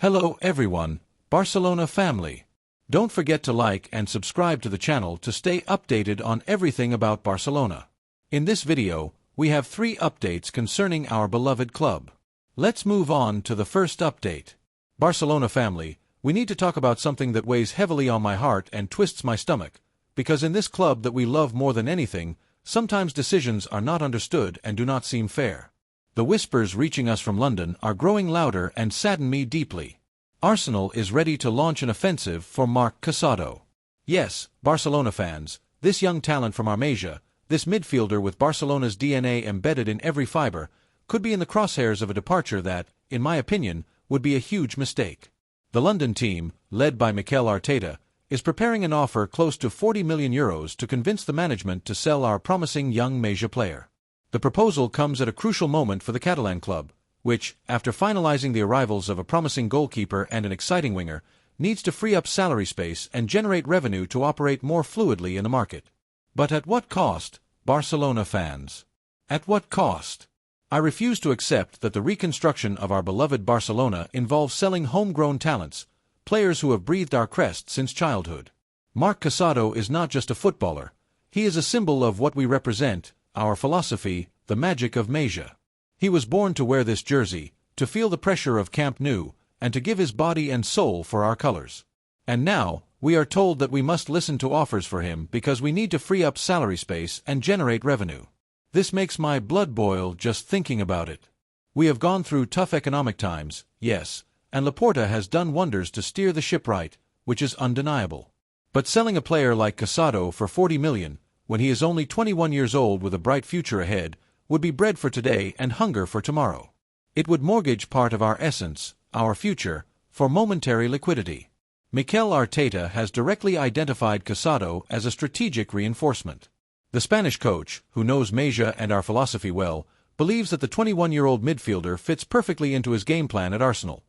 Hello everyone, Barcelona family. Don't forget to like and subscribe to the channel to stay updated on everything about Barcelona. In this video, we have 3 updates concerning our beloved club. Let's move on to the first update. Barcelona family, we need to talk about something that weighs heavily on my heart and twists my stomach, because in this club that we love more than anything, sometimes decisions are not understood and do not seem fair. The whispers reaching us from London are growing louder and sadden me deeply. Arsenal is ready to launch an offensive for Marc Casado. Yes, Barcelona fans, this young talent from Armesia, this midfielder with Barcelona's DNA embedded in every fiber, could be in the crosshairs of a departure that, in my opinion, would be a huge mistake. The London team, led by Mikel Arteta, is preparing an offer close to €40 million to convince the management to sell our promising young Masia player. The proposal comes at a crucial moment for the Catalan club, which, after finalizing the arrivals of a promising goalkeeper and an exciting winger, needs to free up salary space and generate revenue to operate more fluidly in the market. But at what cost, Barcelona fans? At what cost? I refuse to accept that the reconstruction of our beloved Barcelona involves selling homegrown talents, players who have breathed our crest since childhood. Marc Casado is not just a footballer, he is a symbol of what we represent, our philosophy, the magic of Masia. He was born to wear this jersey, to feel the pressure of Camp Nou, and to give his body and soul for our colors. And now, we are told that we must listen to offers for him because we need to free up salary space and generate revenue. This makes my blood boil just thinking about it. We have gone through tough economic times, yes, and Laporta has done wonders to steer the ship right, which is undeniable. But selling a player like Casado for 40 million, when he is only 21 years old with a bright future ahead, would be bread for today and hunger for tomorrow. It would mortgage part of our essence, our future, for momentary liquidity. Mikel Arteta has directly identified Casado as a strategic reinforcement. The Spanish coach, who knows Masia and our philosophy well, believes that the 21-year-old midfielder fits perfectly into his game plan at Arsenal.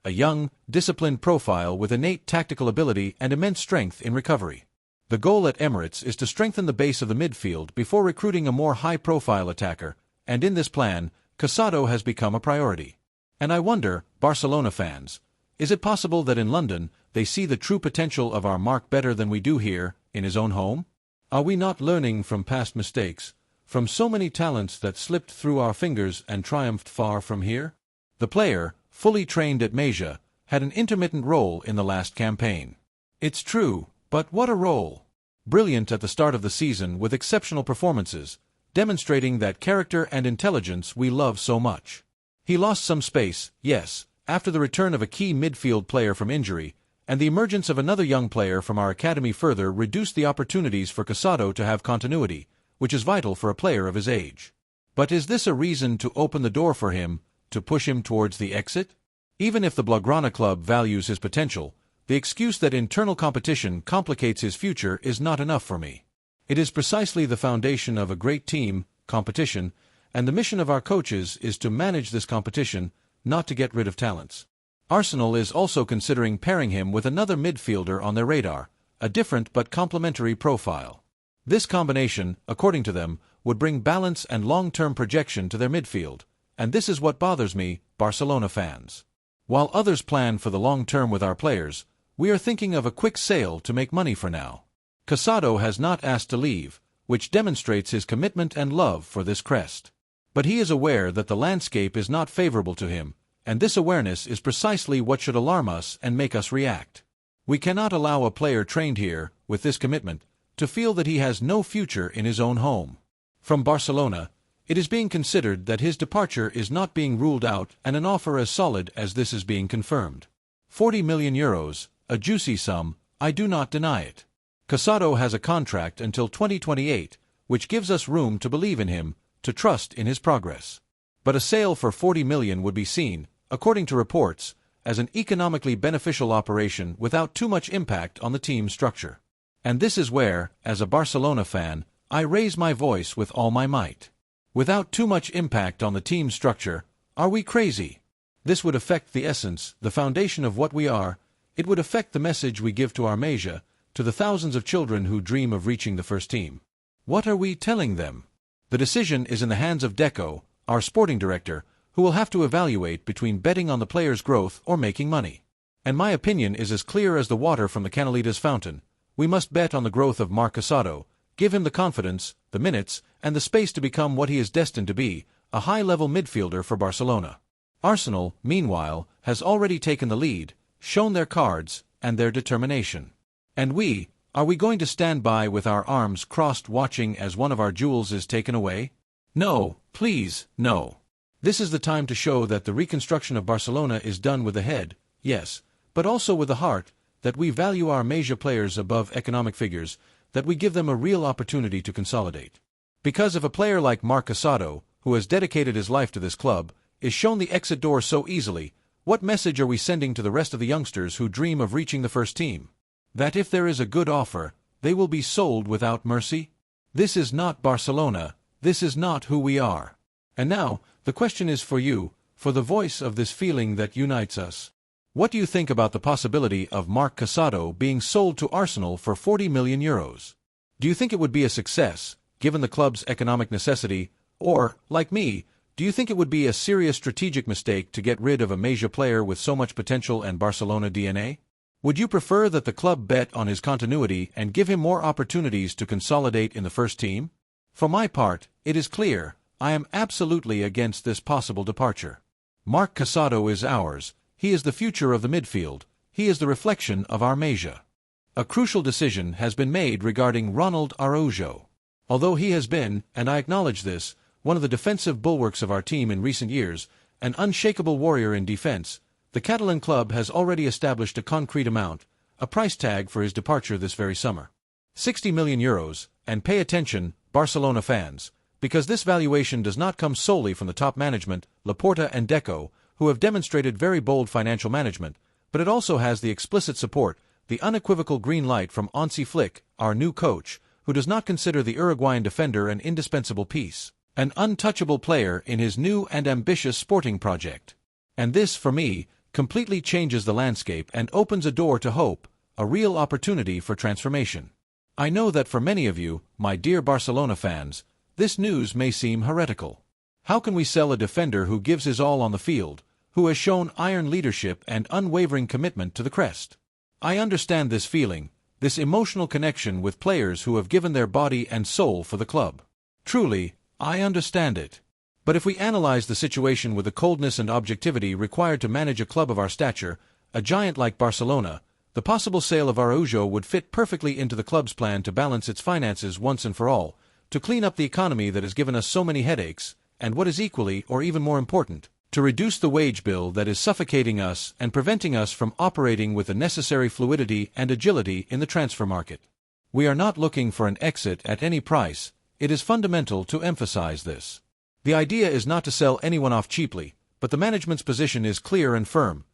A young, disciplined profile with innate tactical ability and immense strength in recovery. The goal at Emirates is to strengthen the base of the midfield before recruiting a more high-profile attacker, and in this plan, Casado has become a priority. And I wonder, Barcelona fans, is it possible that in London they see the true potential of our Marc better than we do here, in his own home? Are we not learning from past mistakes, from so many talents that slipped through our fingers and triumphed far from here? The player, fully trained at Masia, had an intermittent role in the last campaign. It's true. But what a role! Brilliant at the start of the season with exceptional performances, demonstrating that character and intelligence we love so much. He lost some space, yes, after the return of a key midfield player from injury, and the emergence of another young player from our academy further reduced the opportunities for Casado to have continuity, which is vital for a player of his age. But is this a reason to open the door for him, to push him towards the exit? Even if the Blaugrana club values his potential, the excuse that internal competition complicates his future is not enough for me. It is precisely the foundation of a great team, competition, and the mission of our coaches is to manage this competition, not to get rid of talents. Arsenal is also considering pairing him with another midfielder on their radar, a different but complementary profile. This combination, according to them, would bring balance and long-term projection to their midfield, and this is what bothers me, Barcelona fans. While others plan for the long term with our players, we are thinking of a quick sale to make money for now. Casado has not asked to leave, which demonstrates his commitment and love for this crest. But he is aware that the landscape is not favorable to him, and this awareness is precisely what should alarm us and make us react. We cannot allow a player trained here, with this commitment, to feel that he has no future in his own home. From Barcelona, it is being considered that his departure is not being ruled out and an offer as solid as this is being confirmed. €40 million, a juicy sum, I do not deny it. Casado has a contract until 2028, which gives us room to believe in him, to trust in his progress. But a sale for 40 million would be seen, according to reports, as an economically beneficial operation without too much impact on the team's structure. And this is where, as a Barcelona fan, I raise my voice with all my might. Without too much impact on the team's structure, are we crazy? This would affect the essence, the foundation of what we are. It would affect the message we give to our Masia, to the thousands of children who dream of reaching the first team. What are we telling them? The decision is in the hands of Deco, our sporting director, who will have to evaluate between betting on the player's growth or making money. And my opinion is as clear as the water from the Canalitas fountain. We must bet on the growth of Marc Casado, give him the confidence, the minutes, and the space to become what he is destined to be, a high-level midfielder for Barcelona. Arsenal, meanwhile, has already taken the lead, shown their cards, and their determination. And are we going to stand by with our arms crossed watching as one of our jewels is taken away? No, please, no. This is the time to show that the reconstruction of Barcelona is done with the head, yes, but also with the heart, that we value our major players above economic figures, that we give them a real opportunity to consolidate. Because if a player like Marc Casado, who has dedicated his life to this club, is shown the exit door so easily, what message are we sending to the rest of the youngsters who dream of reaching the first team? That if there is a good offer, they will be sold without mercy? This is not Barcelona, this is not who we are. And now, the question is for you, for the voice of this feeling that unites us. What do you think about the possibility of Marc Casado being sold to Arsenal for 40 million euros? Do you think it would be a success, given the club's economic necessity, or, like me, do you think it would be a serious strategic mistake to get rid of a major player with so much potential and Barcelona DNA? Would you prefer that the club bet on his continuity and give him more opportunities to consolidate in the first team? For my part, it is clear, I am absolutely against this possible departure. Marc Casado is ours, he is the future of the midfield, he is the reflection of our Masia. A crucial decision has been made regarding Ronald Araujo. Although he has been, and I acknowledge this, one of the defensive bulwarks of our team in recent years, an unshakable warrior in defense, the Catalan club has already established a concrete amount, a price tag for his departure this very summer. 60 million euros, and pay attention, Barcelona fans, because this valuation does not come solely from the top management, Laporta and Deco, who have demonstrated very bold financial management, but it also has the explicit support, the unequivocal green light from Hansi Flick, our new coach, who does not consider the Uruguayan defender an indispensable piece, an untouchable player in his new and ambitious sporting project. And this, for me, completely changes the landscape and opens a door to hope, a real opportunity for transformation. I know that for many of you, my dear Barcelona fans, this news may seem heretical. How can we sell a defender who gives his all on the field, who has shown iron leadership and unwavering commitment to the crest? I understand this feeling, this emotional connection with players who have given their body and soul for the club. Truly, I understand it. But if we analyze the situation with the coldness and objectivity required to manage a club of our stature, a giant like Barcelona, the possible sale of Araujo would fit perfectly into the club's plan to balance its finances once and for all, to clean up the economy that has given us so many headaches, and what is equally or even more important, to reduce the wage bill that is suffocating us and preventing us from operating with the necessary fluidity and agility in the transfer market. We are not looking for an exit at any price. It is fundamental to emphasize this. The idea is not to sell anyone off cheaply, but the management's position is clear and firm.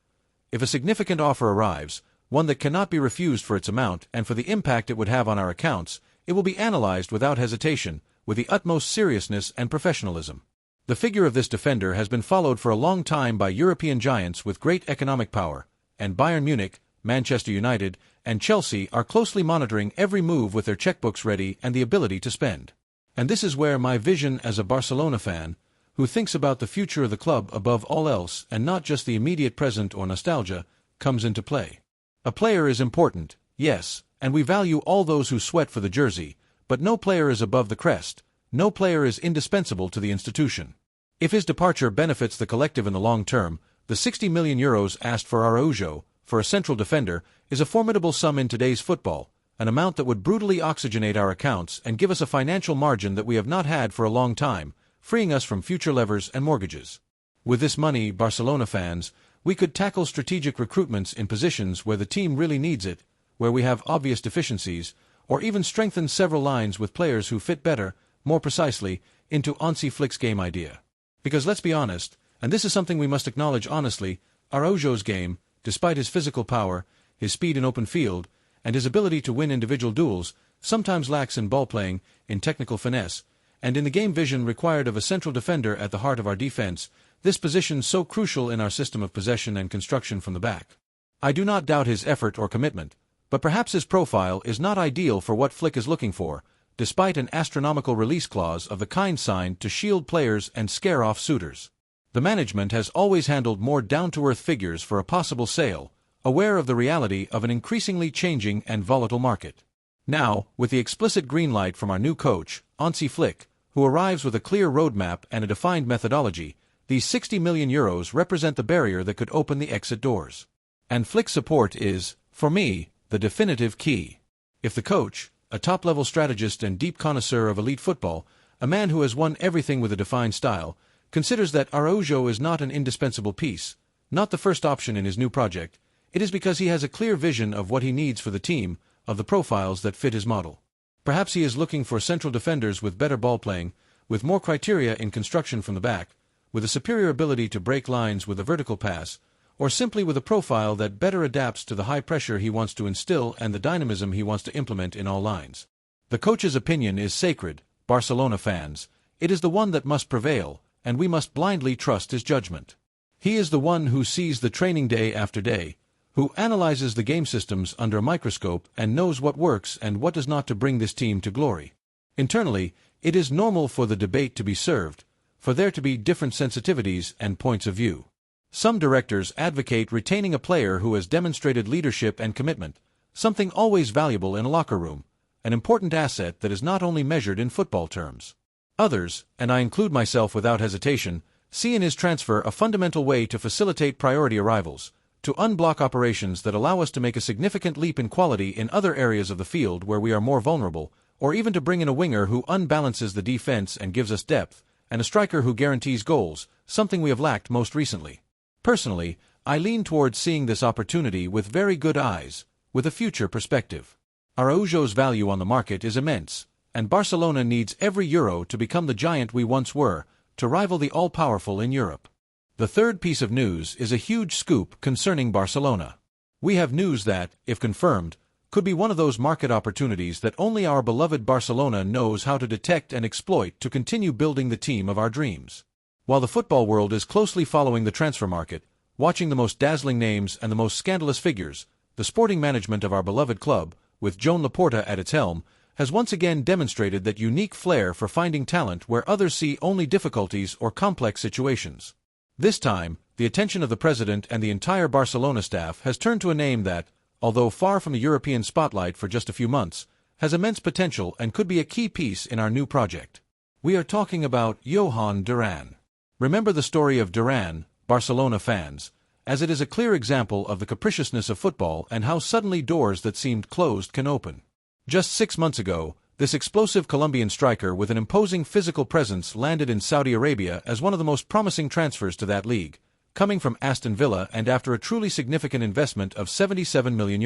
If a significant offer arrives, one that cannot be refused for its amount and for the impact it would have on our accounts, it will be analyzed without hesitation, with the utmost seriousness and professionalism. The figure of this defender has been followed for a long time by European giants with great economic power, and Bayern Munich, Manchester United, and Chelsea are closely monitoring every move with their checkbooks ready and the ability to spend. And this is where my vision as a Barcelona fan, who thinks about the future of the club above all else and not just the immediate present or nostalgia, comes into play. A player is important, yes, and we value all those who sweat for the jersey, but no player is above the crest, no player is indispensable to the institution. If his departure benefits the collective in the long term, the 60 million euros asked for Araujo, for a central defender, is a formidable sum in today's football, an amount that would brutally oxygenate our accounts and give us a financial margin that we have not had for a long time, freeing us from future levers and mortgages. With this money, Barcelona fans, we could tackle strategic recruitments in positions where the team really needs it, where we have obvious deficiencies, or even strengthen several lines with players who fit better, more precisely, into Hansi Flick's game idea. Because let's be honest, and this is something we must acknowledge honestly, Araujo's game, despite his physical power, his speed in open field, and his ability to win individual duels, sometimes lacks in ball playing, in technical finesse, and in the game vision required of a central defender at the heart of our defense, this position so crucial in our system of possession and construction from the back. I do not doubt his effort or commitment, but perhaps his profile is not ideal for what Flick is looking for, despite an astronomical release clause of the kind signed to shield players and scare off suitors. The management has always handled more down-to-earth figures for a possible sale, aware of the reality of an increasingly changing and volatile market. Now, with the explicit green light from our new coach, Hansi Flick, who arrives with a clear roadmap and a defined methodology, these €60 million represent the barrier that could open the exit doors. And Flick's support is, for me, the definitive key. If the coach, a top-level strategist and deep connoisseur of elite football, a man who has won everything with a defined style, considers that Araujo is not an indispensable piece, not the first option in his new project, it is because he has a clear vision of what he needs for the team, of the profiles that fit his model. Perhaps he is looking for central defenders with better ball playing, with more criteria in construction from the back, with a superior ability to break lines with a vertical pass, or simply with a profile that better adapts to the high pressure he wants to instill and the dynamism he wants to implement in all lines. The coach's opinion is sacred, Barcelona fans. It is the one that must prevail, and we must blindly trust his judgment. He is the one who sees the training day after day, who analyzes the game systems under a microscope and knows what works and what does not to bring this team to glory. Internally, it is normal for the debate to be served, for there to be different sensitivities and points of view. Some directors advocate retaining a player who has demonstrated leadership and commitment, something always valuable in a locker room, an important asset that is not only measured in football terms. Others, and I include myself without hesitation, see in his transfer a fundamental way to facilitate priority arrivals, to unblock operations that allow us to make a significant leap in quality in other areas of the field where we are more vulnerable, or even to bring in a winger who unbalances the defense and gives us depth, and a striker who guarantees goals, something we have lacked most recently. Personally, I lean towards seeing this opportunity with very good eyes, with a future perspective. Araujo's value on the market is immense, and Barcelona needs every euro to become the giant we once were, to rival the all-powerful in Europe. The third piece of news is a huge scoop concerning Barcelona. We have news that, if confirmed, could be one of those market opportunities that only our beloved Barcelona knows how to detect and exploit to continue building the team of our dreams. While the football world is closely following the transfer market, watching the most dazzling names and the most scandalous figures, the sporting management of our beloved club, with Joan Laporta at its helm, has once again demonstrated that unique flair for finding talent where others see only difficulties or complex situations. This time, the attention of the president and the entire Barcelona staff has turned to a name that, although far from the European spotlight for just a few months, has immense potential and could be a key piece in our new project. We are talking about Johan Duran. Remember the story of Duran, Barcelona fans, as it is a clear example of the capriciousness of football and how suddenly doors that seemed closed can open. Just 6 months ago, this explosive Colombian striker with an imposing physical presence landed in Saudi Arabia as one of the most promising transfers to that league, coming from Aston Villa and after a truly significant investment of €77 million.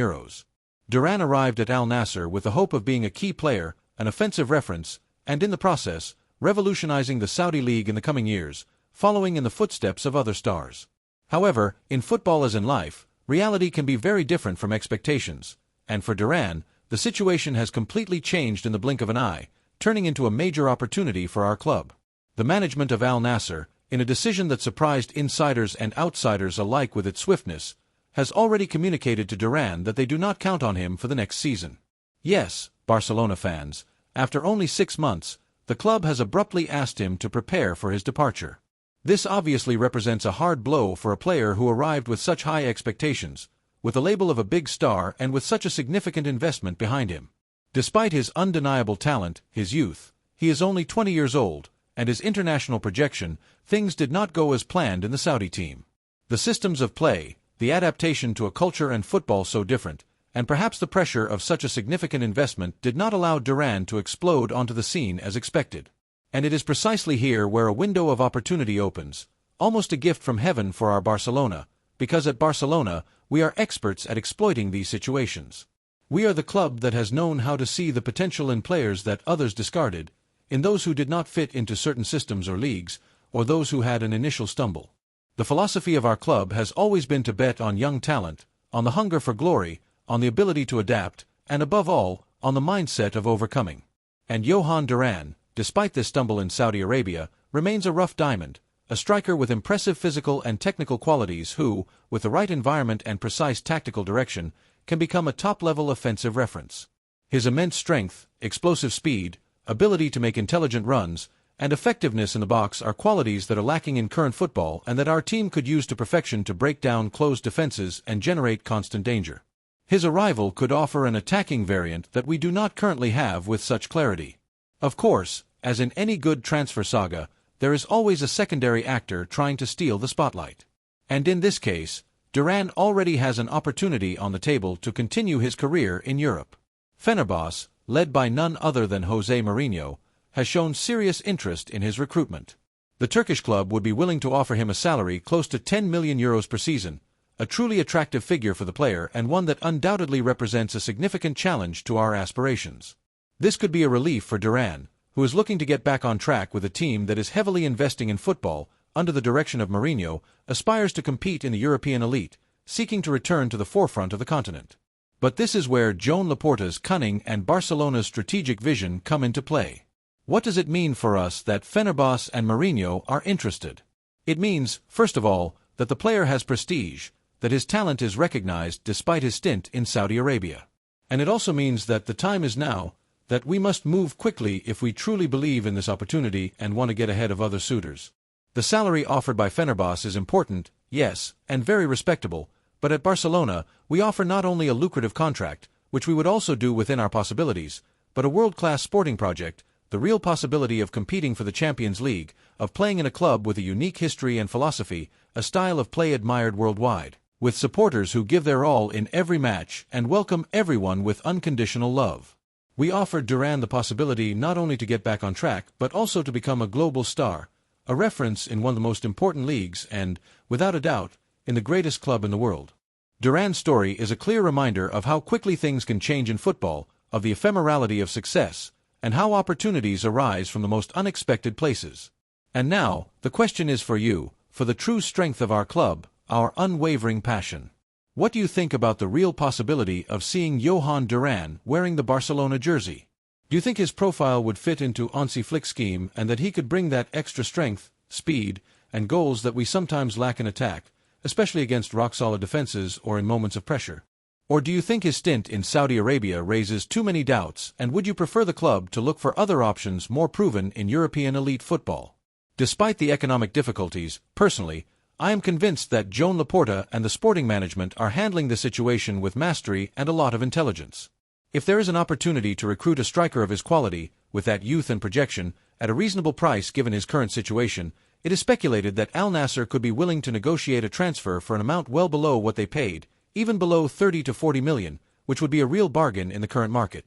Duran arrived at Al Nassr with the hope of being a key player, an offensive reference, and in the process, revolutionizing the Saudi league in the coming years, following in the footsteps of other stars. However, in football as in life, reality can be very different from expectations, and for Duran, the situation has completely changed in the blink of an eye, turning into a major opportunity for our club. The management of Al Nassr, in a decision that surprised insiders and outsiders alike with its swiftness, has already communicated to Duran that they do not count on him for the next season. Yes, Barcelona fans, after only 6 months, the club has abruptly asked him to prepare for his departure. This obviously represents a hard blow for a player who arrived with such high expectations, with the label of a big star and with such a significant investment behind him. Despite his undeniable talent, his youth, he is only 20 years old, and his international projection, things did not go as planned in the Saudi team. The systems of play, the adaptation to a culture and football so different, and perhaps the pressure of such a significant investment did not allow Duran to explode onto the scene as expected. And it is precisely here where a window of opportunity opens, almost a gift from heaven for our Barcelona, because at Barcelona, we are experts at exploiting these situations. We are the club that has known how to see the potential in players that others discarded, in those who did not fit into certain systems or leagues, or those who had an initial stumble. The philosophy of our club has always been to bet on young talent, on the hunger for glory, on the ability to adapt, and above all, on the mindset of overcoming. And Johan Duran, despite this stumble in Saudi Arabia, remains a rough diamond, a striker with impressive physical and technical qualities who, with the right environment and precise tactical direction, can become a top-level offensive reference. His immense strength, explosive speed, ability to make intelligent runs, and effectiveness in the box are qualities that are lacking in current football and that our team could use to perfection to break down closed defenses and generate constant danger. His arrival could offer an attacking variant that we do not currently have with such clarity. Of course, as in any good transfer saga, there is always a secondary actor trying to steal the spotlight. And in this case, Duran already has an opportunity on the table to continue his career in Europe. Fenerbahce, led by none other than Jose Mourinho, has shown serious interest in his recruitment. The Turkish club would be willing to offer him a salary close to 10 million euros per season, a truly attractive figure for the player and one that undoubtedly represents a significant challenge to our aspirations. This could be a relief for Duran, who is looking to get back on track with a team that is heavily investing in football, under the direction of Mourinho, aspires to compete in the European elite, seeking to return to the forefront of the continent. But this is where Joan Laporta's cunning and Barcelona's strategic vision come into play. What does it mean for us that Fenerbahce and Mourinho are interested? It means, first of all, that the player has prestige, that his talent is recognized despite his stint in Saudi Arabia. And it also means that the time is now, that we must move quickly if we truly believe in this opportunity and want to get ahead of other suitors. The salary offered by Fenerbahce is important, yes, and very respectable, but at Barcelona, we offer not only a lucrative contract, which we would also do within our possibilities, but a world-class sporting project, the real possibility of competing for the Champions League, of playing in a club with a unique history and philosophy, a style of play admired worldwide, with supporters who give their all in every match and welcome everyone with unconditional love. We offer Duran the possibility not only to get back on track, but also to become a global star, a reference in one of the most important leagues and, without a doubt, in the greatest club in the world. Duran's story is a clear reminder of how quickly things can change in football, of the ephemerality of success, and how opportunities arise from the most unexpected places. And now, the question is for you, for the true strength of our club, our unwavering passion. What do you think about the real possibility of seeing Johan Duran wearing the Barcelona jersey? Do you think his profile would fit into Hansi Flick's scheme and that he could bring that extra strength, speed, and goals that we sometimes lack in attack, especially against rock-solid defenses or in moments of pressure? Or do you think his stint in Saudi Arabia raises too many doubts, and would you prefer the club to look for other options more proven in European elite football? Despite the economic difficulties, personally, I am convinced that Joan Laporta and the sporting management are handling the situation with mastery and a lot of intelligence. If there is an opportunity to recruit a striker of his quality, with that youth and projection, at a reasonable price given his current situation, it is speculated that Al Nassr could be willing to negotiate a transfer for an amount well below what they paid, even below 30 to 40 million, which would be a real bargain in the current market.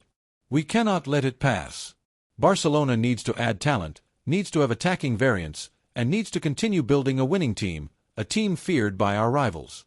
We cannot let it pass. Barcelona needs to add talent, needs to have attacking variants, and needs to continue building a winning team, a team feared by our rivals.